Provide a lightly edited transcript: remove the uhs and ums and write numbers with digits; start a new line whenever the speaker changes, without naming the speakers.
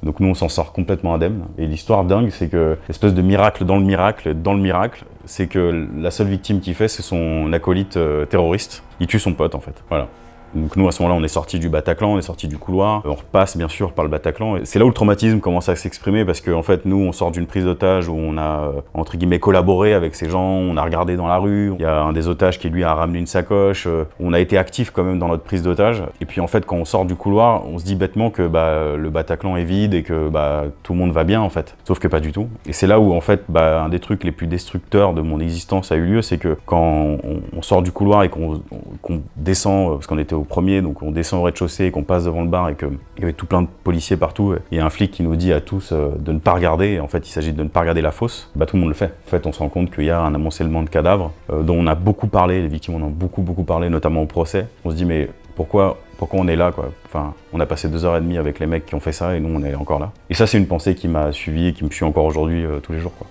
Donc nous, on s'en sort complètement indemne. Et l'histoire dingue, c'est que l'espèce de miracle, c'est que la seule victime qu'il fait, c'est son acolyte terroriste. Il tue son pote, en fait. Voilà. Donc nous, à ce moment-là, on est sorti du Bataclan, on est sorti du couloir, on repasse bien sûr par le Bataclan. Et c'est là où le traumatisme commence à s'exprimer parce qu'en fait, nous, on sort d'une prise d'otage où on a, entre guillemets, collaboré avec ces gens, on a regardé dans la rue, il y a un des otages qui, lui, a ramené une sacoche, on a été actif quand même dans notre prise d'otage. Et puis en fait, quand on sort du couloir, on se dit bêtement que le Bataclan est vide et que tout le monde va bien, en fait. Sauf que pas du tout. Et c'est là où, en fait, un des trucs les plus destructeurs de mon existence a eu lieu, c'est que quand on sort du couloir et qu'on descend, parce qu'on était au premier, donc on descend au rez-de-chaussée et qu'on passe devant le bar et qu'il y avait tout plein de policiers partout, il y a un flic qui nous dit à tous de ne pas regarder, et en fait il s'agit de ne pas regarder la fosse, tout le monde le fait. En fait on se rend compte qu'il y a un amoncellement de cadavres dont on a beaucoup parlé, les victimes en ont beaucoup parlé, notamment au procès. On se dit mais pourquoi on est là quoi. Enfin, on a passé 2h30 avec les mecs qui ont fait ça et nous on est encore là. Et ça c'est une pensée qui m'a suivi et qui me suit encore aujourd'hui tous les jours quoi.